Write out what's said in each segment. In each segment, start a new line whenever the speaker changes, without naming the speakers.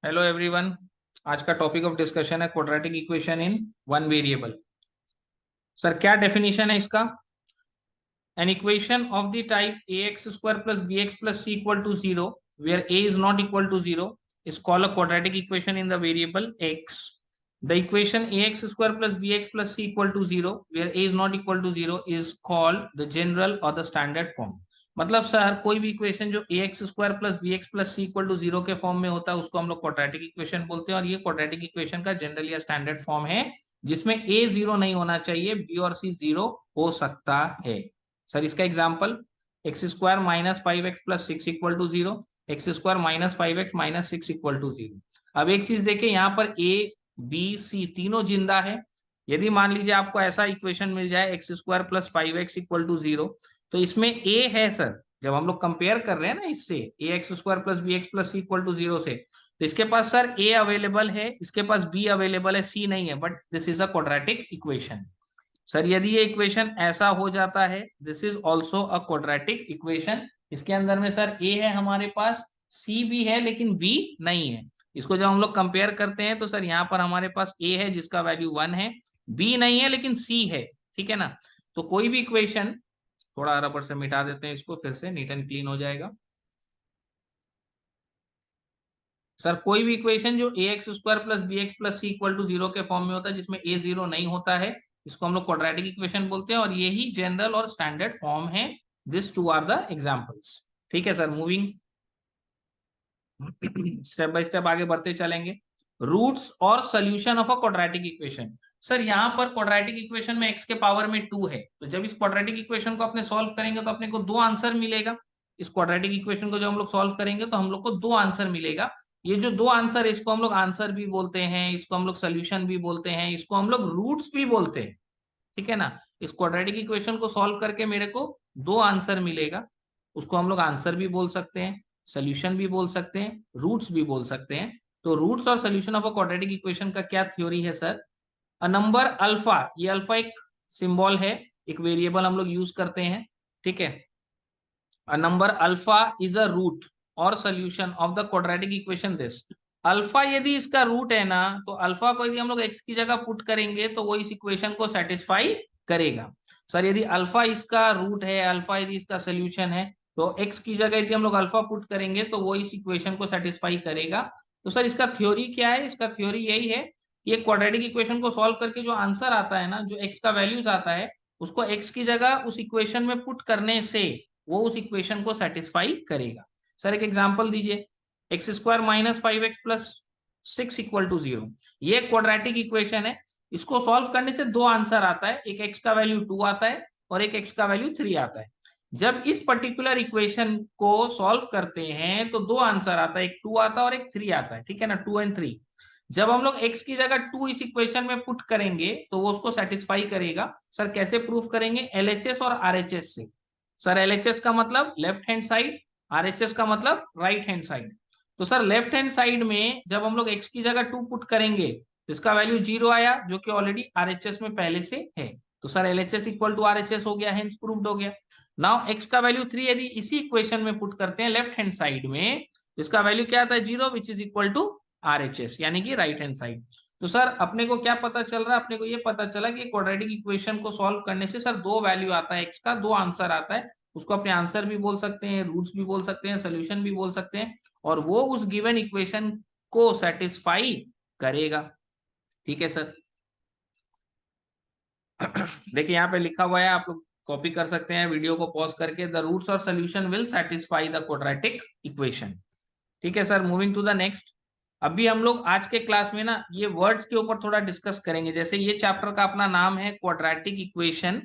Hello everyone. आज का topic of discussion है quadratic equation in one variable. Sir क्या डेफिनेशन है इसका? An equation of the type ax square plus bx plus c equal to zero where a is not equal to zero is called a quadratic equation in the variable x. The equation ax square plus bx plus c equal to zero where a is not equal to zero is called the general or the standard form. मतलब sir कोई भी equation जो a x square plus b x plus c equal to zero के form में होता है उसको हम लोग क्वाड्रेटिक इक्वेशन बोलते हैं, और ये क्वाड्रेटिक इक्वेशन का जनरल या स्टैंडर्ड फॉर्म है जिसमें ए जीरो नहीं होना चाहिए, बी और सी जीरो हो सकता है। सर इसका example x square minus five x plus six equal to zero, x square minus five x minus six equal to zero. अब एक चीज देखें, यहाँ पर ए बी सी तीनों जिंदा है। यदि मान लीजिए आपको ऐसा इक्वेशन मिल जाए x square plus five x equal to zero, तो इसमें ए है सर। जब हम लोग कंपेयर कर रहे हैं ना इससे a x square plus b x plus c equal to zero से, तो इसके पास सर ए अवेलेबल है, इसके पास बी अवेलेबल है, सी नहीं है, but this is a quadratic equation. Sir यदि ये इक्वेशन ऐसा हो जाता है, this is also a quadratic equation. इसके अंदर में सर ए है हमारे पास, सी भी है लेकिन बी नहीं है। इसको जब हम लोग कंपेयर करते हैं तो सर यहाँ पर हमारे पास ए है जिसका वैल्यू वन है, बी नहीं है लेकिन सी है। ठीक है ना? तो कोई भी इक्वेशन, थोड़ा रबर से मिटा देते हैं इसको, फिर से नीट एंड क्लीन हो जाएगा। सर कोई भी इक्वेशन जो a x square plus b x plus c equal to zero के फॉर्म में होता है जिसमें ए जीरो नहीं होता है, इसको हम लोग क्वाड्रेटिक इक्वेशन बोलते हैं, और यही जनरल और स्टैंडर्ड फॉर्म है। This two are the examples. ठीक है sir, moving step by step आगे बढ़ते चलेंगे। रूट्स और solution of a quadratic equation. Sir यहाँ पर क्वाड्रेटिक इक्वेशन में x के पावर में 2 है, तो जब इस क्वाड्रेटिक इक्वेशन को अपने सॉल्व करेंगे तो अपने को दो आंसर मिलेगा। इस क्वाड्रेटिक इक्वेशन को जब हम लोग सॉल्व करेंगे तो हम लोग को दो आंसर मिलेगा। ये जो दो आंसर है इसको हम लोग आंसर भी बोलते हैं, इसको हम लोग सोल्यूशन भी बोलते हैं, इसको हम लोग रूट्स भी बोलते हैं। ठीक है ना? इस क्वाड्रेटिक इक्वेशन को सॉल्व करके मेरे को दो आंसर मिलेगा, उसको हम लोग आंसर भी बोल सकते हैं, सोल्यूशन भी बोल सकते हैं, रूट्स भी बोल सकते हैं। तो रूट्स और solution of a quadratic equation का क्या थ्योरी है सर? अ नंबर अल्फा, ये अल्फा एक सिंबल है, एक वेरिएबल हम लोग यूज करते हैं। ठीक है? A number alpha is a root और solution of the quadratic equation this. Alpha यदि इसका रूट है ना, तो अल्फा को यदि हम लोग एक्स की जगह पुट करेंगे तो वो इस इक्वेशन को सेटिस्फाई करेगा। सर यदि अल्फा इसका रूट है, अल्फा यदि इसका सोल्यूशन है, तो एक्स की जगह यदि हम लोग अल्फा पुट करेंगे तो वो इस इक्वेशन को सेटिस्फाई करेगा। तो सर इसका थ्योरी क्या है? इसका थ्योरी यही है कि ये क्वाड्रेटिक इक्वेशन को सॉल्व करके जो आंसर आता है ना, जो एक्स का वैल्यूज आता है, उसको एक्स की जगह उस इक्वेशन में पुट करने से वो उस इक्वेशन को सेटिस्फाई करेगा। सर एक एग्जांपल दीजिए, x square minus five x plus six equal to zero, ये क्वाड्रेटिक इक्वेशन है। इसको सॉल्व करने से दो आंसर आता है, एक एक्स का वैल्यू टू आता है और एक एक्स का वैल्यू थ्री आता है। जब इस पर्टिकुलर इक्वेशन को सॉल्व करते हैं तो दो आंसर आता है, एक टू आता है और एक थ्री आता है। ठीक है ना? Two and three. जब हम लोग x की जगह टू इस इक्वेशन में पुट करेंगे तो वो उसको सेटिस्फाई करेगा। सर कैसे प्रूफ करेंगे? एलएचएस और आरएचएस से। सर एलएचएस का मतलब लेफ्ट हैंड साइड, आरएचएस का मतलब राइट हैंड साइड। तो सर लेफ्ट हैंड साइड में जब हम लोग x की जगह टू पुट करेंगे तो इसका वैल्यू जीरो आया, जो कि ऑलरेडी आरएचएस में पहले से है। तो sir LHS equal to RHS हो गया, हेंस प्रूव्ड हो गया। नाउ x का वैल्यू थ्री यदि इसी इक्वेशन में पुट करते हैं लेफ्ट हैंड साइड में, इसका वैल्यू क्या आता है? Zero, which is equal to RHS, यानी कि राइट हैंड साइड। तो सर अपने को क्या पता चल रहा है? अपने को ये पता चला कि क्वाड्रेटिक इक्वेशन को सॉल्व करने से सर दो वैल्यू आता है एक्स का, दो आंसर आता है। उसको अपने आंसर भी बोल सकते हैं, रूट्स भी बोल सकते हैं, सोल्यूशन भी बोल सकते हैं, और वो उस गिवन इक्वेशन को सेटिस्फाई करेगा। ठीक है सर? देखिए यहाँ पे लिखा हुआ है, आप लोग कॉपी कर सकते हैं वीडियो को पॉज करके। द रूट्स और solution will satisfy the quadratic equation. ठीक है sir, moving to the next. अभी हम लोग आज के क्लास में ना ये वर्ड्स के ऊपर थोड़ा डिस्कस करेंगे। जैसे ये चैप्टर का अपना नाम है क्वाड्रेटिक इक्वेशन,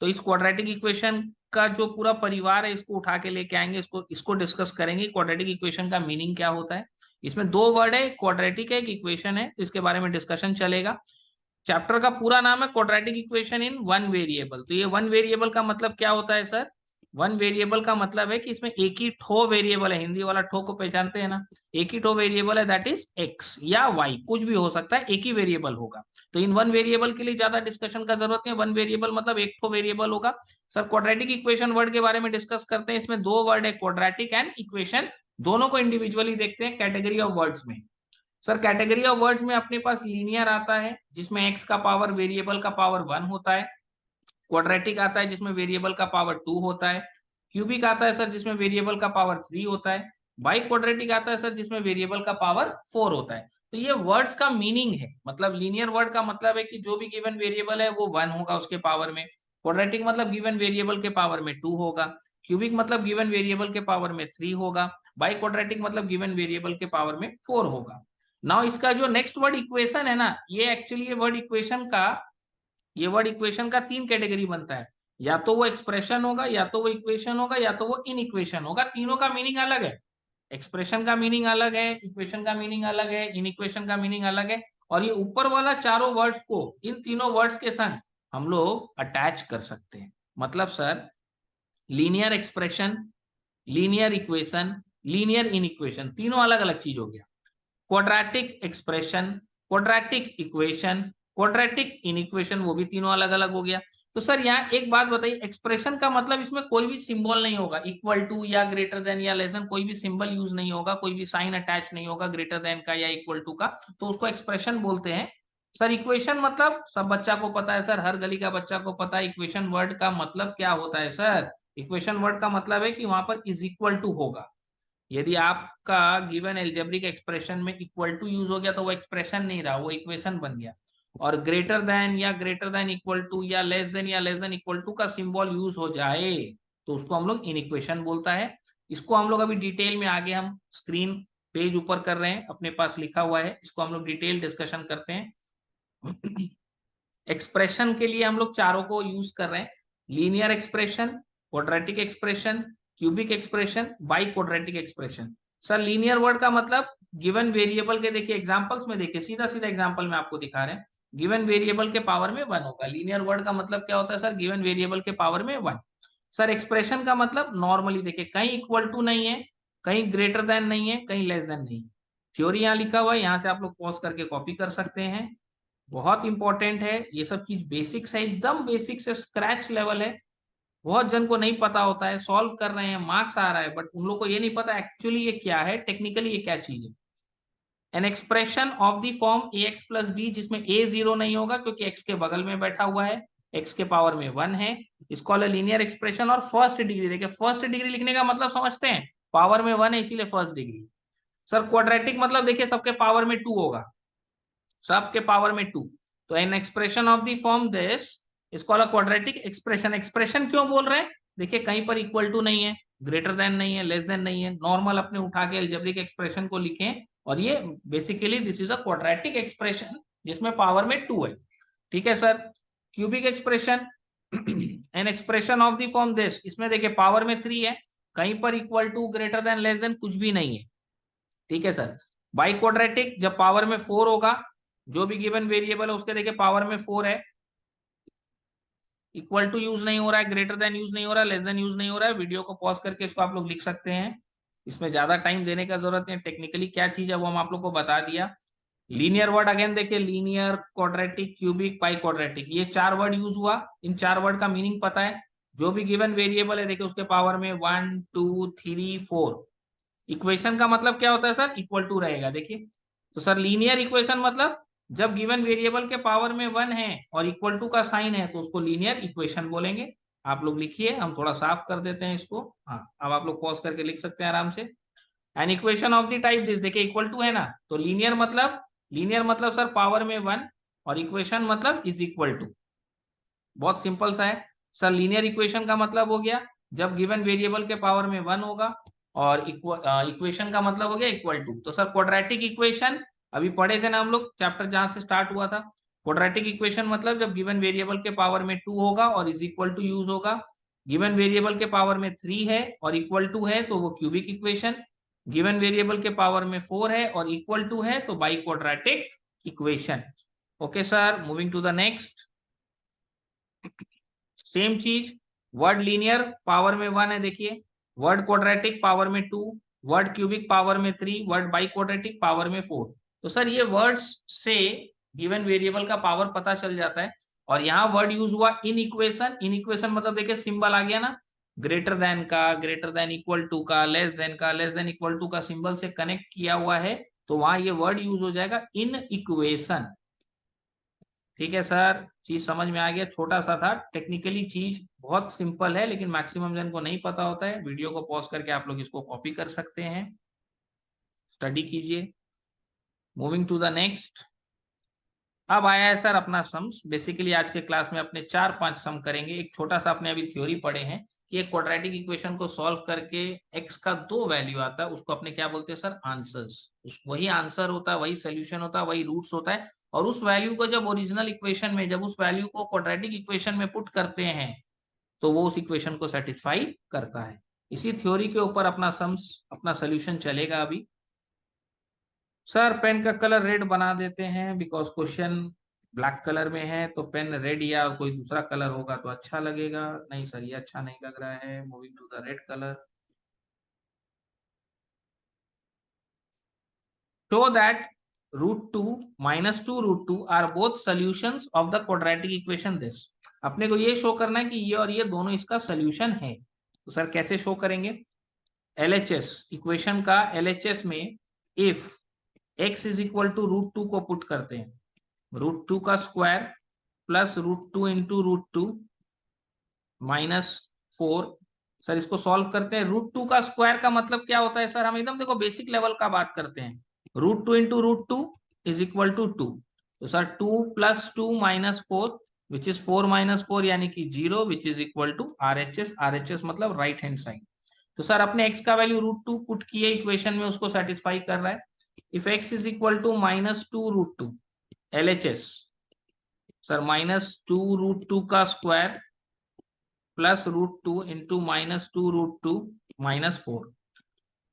तो इस क्वाड्रेटिक इक्वेशन का जो पूरा परिवार है इसको उठा के लेके आएंगे, इसको इसको डिस्कस करेंगे। क्वाड्रेटिक इक्वेशन का मीनिंग क्या होता है? इसमें दो वर्ड है, क्वाड्रेटिक है, एक इक्वेशन है, तो इसके बारे में डिस्कशन चलेगा। चैप्टर का पूरा नाम है quadratic equation in one variable. तो ये वन वेरिएबल का मतलब क्या होता है सर? वन वेरिएबल का मतलब है कि इसमें एक ही ठो वेरिएबल है, हिंदी वाला ठो को पहचानते हैं ना, एक ही ठो वेरिएबल है, दैट इज एक्स या वाई, कुछ भी हो सकता है, एक ही वेरिएबल होगा। तो इन वन वेरिएबल के लिए ज्यादा डिस्कशन का जरूरत नहीं है, वन वेरिएबल मतलब एक ठो वेरिएबल होगा। सर क्वाड्रेटिक इक्वेशन वर्ड के बारे में डिस्कस करते हैं। इसमें दो वर्ड है, क्वाड्रेटिक एंड इक्वेशन। दोनों को इंडिविजुअली देखते हैं कैटेगरी ऑफ वर्ड्स में। सर कैटेगरी ऑफ वर्ड्स में अपने पास लीनियर आता है जिसमें एक्स का पावर वेरिएबल का पावर 1 होता है, क्वाड्रेटिक आता है जिसमें वेरिएबल का पावर 2 होता है, क्यूबिक आता है सर जिसमें वेरिएबल का पावर 3 होता है, बाई क्वाड्रेटिक आता है सर जिसमें वेरिएबल का पावर 4 होता है। तो ये वर्ड्स का मीनिंग है, मतलब लीनियर वर्ड का मतलब है कि जो भी गिवन वेरिएबल है वो 1 होगा उसके पावर में, क्वाड्रेटिक मतलब गिवन वेरिएबल के पावर में 2 होगा, क्यूबिक मतलब गिवन वेरिएबल के पावर में 3 होगा, बाई क्वाड्रेटिक मतलब गिवन वेरिएबल के पावर में 4 होगा। नाउ इसका जो नेक्स्ट वर्ड इक्वेशन है ना, ये एक्चुअली ये वर्ड इक्वेशन का 3 कैटेगरी बनता है, या तो वो एक्सप्रेशन होगा, या तो वो इक्वेशन होगा, या तो वो इन इक्वेशन होगा। तीनों का मीनिंग अलग है, एक्सप्रेशन का मीनिंग अलग है, इक्वेशन का मीनिंग अलग है, इन इक्वेशन का मीनिंग अलग है। और ये ऊपर वाला चारों वर्ड्स को इन तीनों वर्ड्स के संग हम लोग अटैच कर सकते हैं। मतलब sir linear expression, linear equation, linear in equation, तीनों अलग अलग चीज हो गया। Quadratic expression, quadratic equation, quadratic inequation, वो भी तीनों अलग अलग हो गया। तो सर यहाँ एक बात बताइए, एक्सप्रेशन का मतलब इसमें कोई भी सिंबल नहीं होगा, इक्वल टू या ग्रेटर देन या लेस देन, कोई भी सिंबल यूज नहीं होगा, कोई भी साइन अटैच नहीं होगा ग्रेटर देन का या इक्वल टू का, तो उसको एक्सप्रेशन बोलते हैं। सर इक्वेशन मतलब सब बच्चा को पता है सर, हर गली का बच्चा को पता है इक्वेशन वर्ड का मतलब क्या होता है सर। इक्वेशन वर्ड का मतलब है कि वहां पर इज इक्वल टू होगा। यदि आपका गिवन एल्जेब्रिक एक्सप्रेशन में इक्वल टू यूज हो गया तो वो एक्सप्रेशन नहीं रहा, वो इक्वेशन बन गया। और ग्रेटर देन या ग्रेटर देन इक्वल टू या लेस देन इक्वल टू का सिंबल यूज हो जाए तो उसको हम लोग इन इक्वेशन बोलता है। इसको हम लोग अभी डिटेल में आगे हम स्क्रीन पेज ऊपर कर रहे हैं, अपने पास लिखा हुआ है, इसको हम लोग डिटेल डिस्कशन करते हैं। एक्सप्रेशन के लिए हम लोग चारों को यूज कर रहे हैं, linear expression, quadratic expression, cubic expression, by quadratic expression. Sir linear word का मतलब गिवन वेरिएबल के, देखिए एग्जांपल्स में देखिए, सीधा सीधा एग्जांपल में आपको दिखा रहे हैं, गिवन वेरिएबल के पावर में 1 होगा। लीनियर वर्ड का मतलब क्या होता है सर, गिवन वेरिएबल के पावर में 1। सर एक्सप्रेशन का मतलब नॉर्मली देखिए कहीं इक्वल टू नहीं है, कहीं ग्रेटर देन नहीं है, कहीं लेस देन नहीं है। थ्योरी यहाँ लिखा हुआ है, यहाँ से आप लोग पॉज करके कॉपी कर सकते हैं। बहुत इंपॉर्टेंट है ये सब चीज, बेसिक्स है, एकदम बेसिक से स्क्रैच लेवल है। बहुत जन को नहीं पता होता है, सॉल्व कर रहे हैं, मार्क्स आ रहा है, बट उन लोग को ये नहीं पता एक्चुअली ये क्या है, टेक्निकली ये क्या चीज है। An expression of the form a x plus b, जिसमें ए 0 नहीं होगा क्योंकि एक्स के बगल में बैठा हुआ है, एक्स के पावर में 1 है, इसको लीनियर एक्सप्रेशन। और फर्स्ट डिग्री, देखिए फर्स्ट डिग्री लिखने का मतलब समझते हैं, पावर में 1 है इसीलिए फर्स्ट डिग्री। सर क्वाड्रेटिक मतलब देखिए सबके पावर में 2 होगा, सबके पावर में 2। तो N expression of the form this is called a quadratic expression. Expression क्यों बोल रहे हैं, देखिए कहीं पर इक्वल टू नहीं है, ग्रेटर देन नहीं है, लेस देन नहीं है, नॉर्मल अपने उठा के अलजेब्रिक एक्सप्रेशन को लिखें, और ये basically this is a quadratic expression जिसमें पावर में 2 है। ठीक है sir. Cubic expression, an expression of the form this, इसमें देखिए पावर में 3 है, कहीं पर equal to greater than less than कुछ भी नहीं है। ठीक है सर। बाई क्वाड्रेटिक जब पावर में 4 होगा, जो भी गिवन वेरिएबल है उसके देखिए पावर में 4 है, इक्वल टू यूज नहीं हो रहा है, ग्रेटर देन यूज नहीं हो रहा है, लेस देन यूज नहीं हो रहा है। वीडियो को पॉज करके इसको आप लोग लिख सकते हैं, इसमें ज्यादा टाइम देने का जरूरत नहीं, टेक्निकली क्या चीज है वो हम आप लोग को बता दिया। लीनियर वर्ड अगेन देखिए, linear, quadratic, cubic, by quadratic, ये 4 वर्ड यूज हुआ। इन 4 वर्ड का मीनिंग पता है, जो भी गिवन वेरिएबल है देखिए उसके पावर में 1 2 3 4। इक्वेशन का मतलब क्या होता है सर, इक्वल टू रहेगा देखिए। तो सर लीनियर इक्वेशन मतलब जब गिवन वेरिएबल के पावर में 1 है और इक्वल टू का साइन है तो उसको लीनियर इक्वेशन बोलेंगे। आप लोग लिखिए, हम थोड़ा साफ कर देते हैं इसको। हाँ अब आप लोग पॉज करके लिख सकते हैं आराम से। N equation of the type this, देखिए इक्वल टू है ना, तो लीनियर मतलब सर पावर में 1, और इक्वेशन मतलब इज इक्वल टू, बहुत सिंपल सा है। सर लीनियर इक्वेशन का मतलब हो गया जब गिवन वेरिएबल के पावर में 1 होगा, और इक्वेशन का मतलब हो गया इक्वल टू। तो सर क्वाड्रेटिक इक्वेशन अभी पढ़े थे ना हम लोग, चैप्टर जहां से स्टार्ट हुआ था। क्वाड्रेटिक इक्वेशन मतलब जब गिवन वेरिएबल के पावर में 2 होगा और इज इक्वल टू यूज होगा, गिवन वेरिएबल के पावर में 3 है और इक्वल टू है तो वो क्यूबिक इक्वेशन, गिवन वेरिएबल के पावर में 4 है और इक्वल टू है तो biquadratic equation. Okay sir, moving to the next. Same चीज, वर्ड लीनियर पावर में 1 है देखिए, वर्ड क्वाड्रेटिक पावर में 2, वर्ड क्यूबिक पावर में 3, वर्ड बाई क्वाड्रेटिक पावर में 4। तो सर ये वर्ड्स से गिवन वेरिएबल का पावर पता चल जाता है। और यहाँ वर्ड यूज हुआ इन इक्वेशन, इन इक्वेशन मतलब देखिए सिंबल आ गया ना, ग्रेटर देन का, ग्रेटर देन इक्वल टू का, लेस देन का, लेस देन इक्वल टू का सिंबल से कनेक्ट किया हुआ है, तो वहां ये वर्ड यूज हो जाएगा इन इक्वेशन। ठीक है सर, चीज समझ में आ गया, छोटा सा था, टेक्निकली चीज बहुत सिंपल है, लेकिन मैक्सिमम जन को नहीं पता होता है। वीडियो को पॉज करके आप लोग इसको कॉपी कर सकते हैं, स्टडी कीजिए। Moving to the next. अब आया है सर अपना सम्स। बेसिकली आज के क्लास में अपने 4-5 सम करेंगे। एक छोटा सा अपने अभी थ्योरी पढ़े हैं कि एक क्वाड्रेटिक इक्वेशन को सॉल्व करके एक्स का 2 वैल्यू आता है, उसको अपने क्या बोलते हैं सर, आंसर्स। वही आंसर होता है, वही सोल्यूशन होता है, वही रूट्स होता है। और उस वैल्यू को जब ओरिजिनल इक्वेशन में, जब उस वैल्यू को क्वाड्रेटिक इक्वेशन में पुट करते हैं, तो वो उस इक्वेशन को सेटिस्फाई करता है। इसी थ्योरी के ऊपर अपना सम्स, अपना सोल्यूशन चलेगा अभी। सर पेन का कलर रेड बना देते हैं, बिकॉज क्वेश्चन ब्लैक कलर में है, तो पेन रेड या कोई दूसरा कलर होगा तो अच्छा लगेगा। नहीं सर, ये अच्छा नहीं लग रहा है। Moving to the red colour. Show that √2 -2 √2 are both solutions of the quadratic equation this. अपने को ये शो करना है कि ये और ये दोनों इसका सोल्यूशन है। तो सर कैसे शो करेंगे? एलएचएस इक्वेशन का, एलएचएस में if x is equal to √2 को पुट करते हैं, √2 का स्क्वायर प्लस √2 इंटू √2 -4। सर इसको सॉल्व करते हैं। √2 का स्क्वायर का मतलब क्या होता है सर? हम एकदम देखो बेसिक लेवल का बात करते हैं। √2 इंटू √2 इज इक्वल टू 2। तो सर 2 + 2 -4 विच इज 4 -4 यानी कि 0 which is equal to RHS। RHS मतलब राइट हैंड साइड। तो सर अपने x का वैल्यू √2 पुट किए इक्वेशन में, उसको सेटिस्फाई कर रहा है। If x is equal to -2 √2, LHS sir -2 √2 का स्क्वायर प्लस √2 इंटू -2 √2 -4।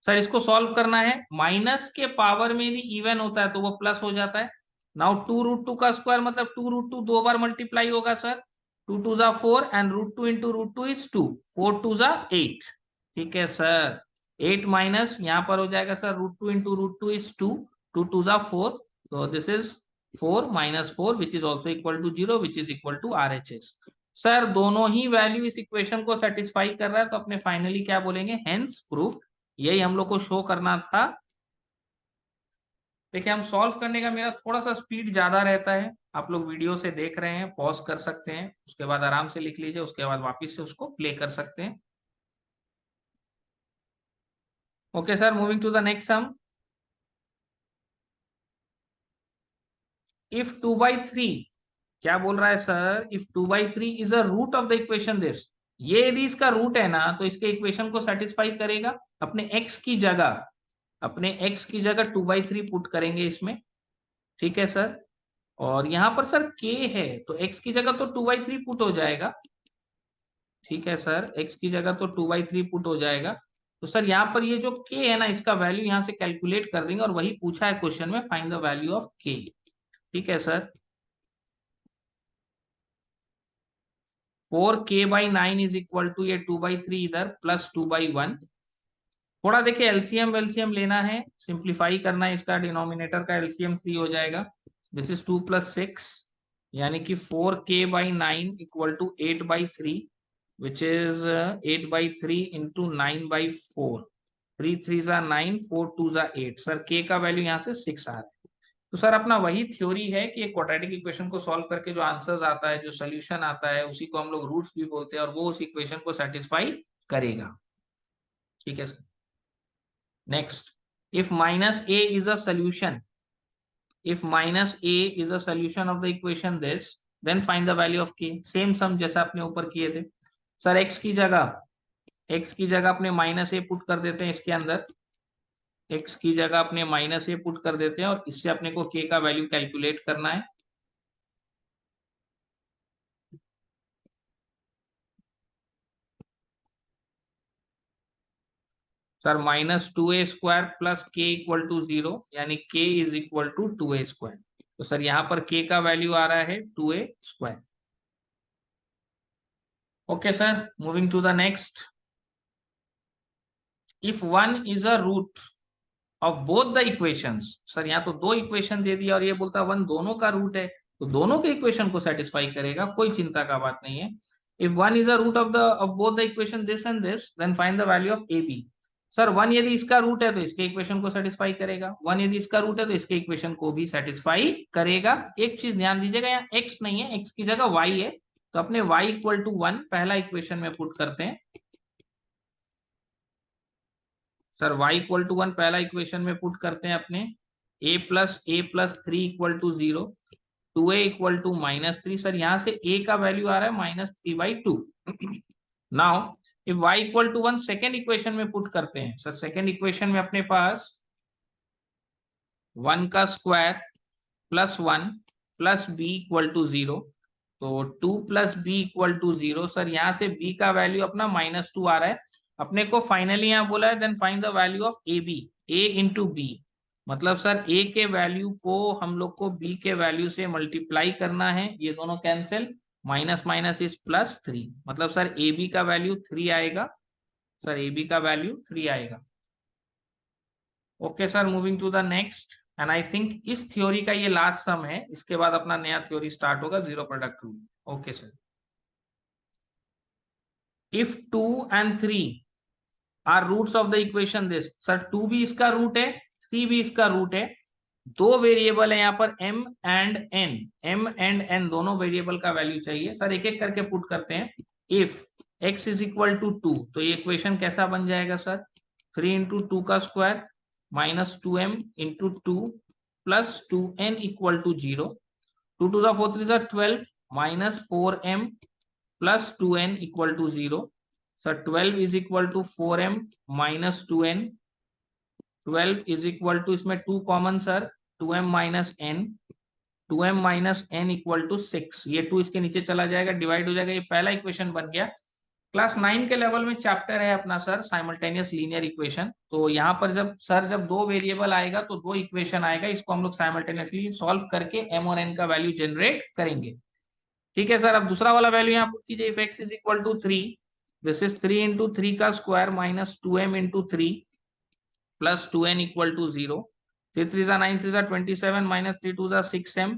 सर इसको सॉल्व करना है। माइनस के पावर में भी इवन होता है तो वो प्लस हो जाता है। नाउ 2 √2 का स्क्वायर मतलब 2 √2 दो बार मल्टीप्लाई होगा सर। 2 2 ज़ा 4 एंड √2 इंटू √2 इज 2। 4 2 ज़ा 8। ठीक है सर, 8 माइनस यहाँ पर हो जाएगा सर √2 इंटू √2 इज 2। 2 2 ज़ा 4, तो this is 4 -4 which is also equal to 0 which is equal to RHS। Sir दोनों ही वैल्यू इस इक्वेशन को सेटिस्फाई कर रहा है, तो अपने फाइनली क्या बोलेंगे? Hence proof. यही हम लोग को शो करना था। देखिए हम सॉल्व करने का मेरा थोड़ा सा स्पीड ज्यादा रहता है। आप लोग वीडियो से देख रहे हैं, पॉज कर सकते हैं, उसके बाद आराम से लिख लीजिए, उसके बाद वापस से उसको प्ले कर सकते हैं। Okay sir, moving to the next sum. If 2/3, क्या बोल रहा है sir? If 2/3 is a root of the equation this. ये यदि इसका रूट है ना, तो इसके इक्वेशन को सेटिस्फाई करेगा। अपने x की जगह, अपने x की जगह 2/3 पुट करेंगे इसमें। ठीक है सर, और यहां पर सर k है, तो x की जगह तो 2/3 पुट हो जाएगा। ठीक है सर, x की जगह तो 2/3 पुट हो जाएगा। तो सर यहाँ पर ये जो k है ना, इसका वैल्यू यहाँ से कैलकुलेट कर देंगे, और वही पूछा है क्वेश्चन में, find the value of k। ठीक है sir, 4k/9 is equal to ये 2/3 इधर प्लस 2/1। थोड़ा देखिए एलसीएम वेलसीएम लेना है, सिंप्लीफाई करना है। इसका डिनोमिनेटर का एलसीएम 3 हो जाएगा। दिस इज 2 + 6 यानी कि 4k/9 equal to 8/3 which is 8/3 into 9/4। 3 3 ज़ा 9, 4 2 ज़ा 8। सर k का वैल्यू यहाँ से 6 आ रहा है। तो सर अपना वही थ्योरी है कि एक क्वाड्रेटिक इक्वेशन को सॉल्व करके जो आंसर्स आता है, जो सोल्यूशन आता है, उसी को हम लोग रूट्स भी बोलते हैं, और वो उस इक्वेशन को सेटिस्फाई करेगा। ठीक है sir, next. If -a is a solution, if -a is a solution of the equation this, then find the value of k। Same sum जैसा अपने ऊपर किए थे सर। x की जगह अपने -a पुट कर देते हैं इसके अंदर। x की जगह अपने -a पुट कर देते हैं, और इससे अपने को k का वैल्यू कैलकुलेट करना है। Sir -2a² plus k equal to 0 यानी k is equal to 2a²। तो सर यहाँ पर k का वैल्यू आ रहा है 2a²। Okay sir, moving to the next. If 1 is a root of both the equations. Sir यहाँ तो दो इक्वेशन दे दिया, और ये बोलता 1 दोनों का रूट है, तो दोनों के इक्वेशन को सेटिस्फाई करेगा, कोई चिंता का बात नहीं है। If 1 is a root of both the equation this and this, then find the value of AB. Sir 1 यदि इसका रूट है तो इसके इक्वेशन को सेटिस्फाई करेगा, 1 यदि इसका रूट है तो इसके इक्वेशन को भी सेटिस्फाई करेगा। एक चीज ध्यान दीजिएगा, यहाँ x नहीं है, x की जगह y है, तो अपने y इक्वल टू 1 पहला इक्वेशन में पुट करते हैं। सर y इक्वल टू 1 पहला इक्वेशन में पुट करते हैं अपने, a plus 3 equal to 0, 2a equal to -3। Sir यहाँ से a का वैल्यू आ रहा है -3/2। Now if y equal to 1 second equation में पुट करते हैं। सर सेकेंड इक्वेशन में अपने पास 1 का square plus 1 plus b equal to 0, तो 2 plus b equal to 0। Sir यहाँ से b का वैल्यू अपना -2 आ रहा है। अपने को फाइनली यहाँ बोला है then find the value of a b, a into b, मतलब सर a के वैल्यू को हम लोग को b के वैल्यू से मल्टीप्लाई करना है, ये दोनों कैंसिल, माइनस माइनस इज +3, मतलब सर ए बी का वैल्यू 3 आएगा। सर ए बी का वैल्यू 3 आएगा। Okay sir, moving to the next, and I think इस थ्योरी का ये लास्ट सम है, इसके बाद अपना नया थ्योरी स्टार्ट होगा, zero product rule. Okay sir, if 2 and 3 are roots of the equation this. Sir 2 भी इसका रूट है, 3 भी इसका रूट है, दो वेरिएबल है यहाँ पर m and n, m and n दोनों वेरिएबल का वैल्यू चाहिए। सर एक एक करके पुट करते हैं। If x is equal to 2, तो ये इक्वेशन कैसा बन जाएगा सर, 3 इंटू 2 का square -2m into 2 plus 2n equal to 0, 2 2 4 3 12 -4m plus 2n equal to 0। Sir 12 is equal to 4m minus 2n, 12 is equal to, इसमें 2 common sir, 2m minus n, 2m minus n equal to 6, ये 2 इसके नीचे चला जाएगा, divide हो जाएगा, ये पहला इक्वेशन बन गया। क्लास 9 के लेवल में चैप्टर है अपना सर साइमल्टेनियस लीनियर इक्वेशन, तो यहाँ पर जब दो वेरिएबल आएगा तो दो इक्वेशन आएगा, इसको हम लोग साइमल्टेनियसली सॉल्व करके m और n का वैल्यू जनरेट करेंगे। ठीक है सर, अब दूसरा वाला वैल्यू यहाँ पुट कीजिए। If x is equal to 3, this is 3 into 3 का square minus 2m into 3 plus 2n equal to 0, 3 3 9 3 27 minus 3 2 6m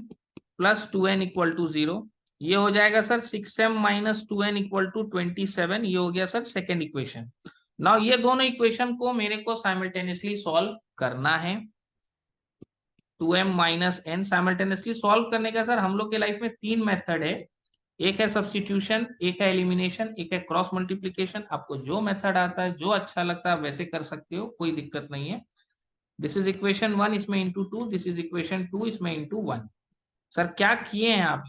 plus 2n equal to 0, ये हो जाएगा sir 6m minus 2n equal to 27, ये हो गया सर सेकेंड इक्वेशन। नाउ ये दोनों equation को मेरे को साइमल्टेनियसली सॉल्व करना है। 2m minus n simultaneously solve करने का सर हम लोग के लाइफ में 3 मेथड है, एक है सब्स्टिट्यूशन, एक है एलिमिनेशन, एक है क्रॉस मल्टीप्लीकेशन। आपको जो मेथड आता है, जो अच्छा लगता है वैसे कर सकते हो, कोई दिक्कत नहीं है। दिस इज इक्वेशन 1, इसमें इंटू 2, दिस इज इक्वेशन 2, इसमें इंटू 1। सर क्या किए हैं आप,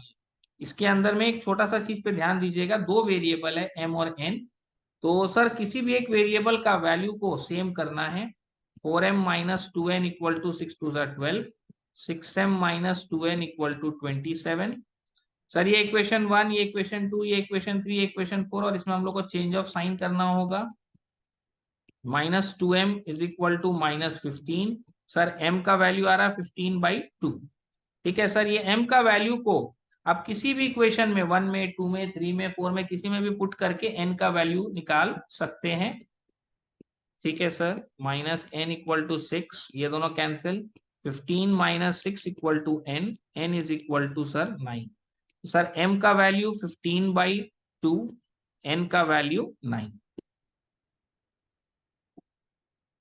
इसके अंदर में एक छोटा सा चीज पे ध्यान दीजिएगा, दो वेरिएबल है m और n, तो सर किसी भी एक वेरिएबल का वैल्यू को सेम करना है। 4m minus 2n equal to 6 2 12, 6m minus 2n equal to 27। Sir ये इक्वेशन 1, ये इक्वेशन 2, ये इक्वेशन 3, ये इक्वेशन 4, और इसमें हम लोग को चेंज ऑफ साइन करना होगा। -2m is equal to -15। Sir m का वैल्यू आ रहा है 15/2। ठीक है सर, ये m का वैल्यू को आप किसी भी इक्वेशन में 1 में 2 में 3 में 4 में किसी में भी पुट करके n का वैल्यू निकाल सकते हैं। ठीक है सर, -n इक्वल टू 6, ये दोनों cancel, 15 minus 6 equal to n, n is equal to sir 9। Sir m का वैल्यू 15/2, n का वैल्यू 9।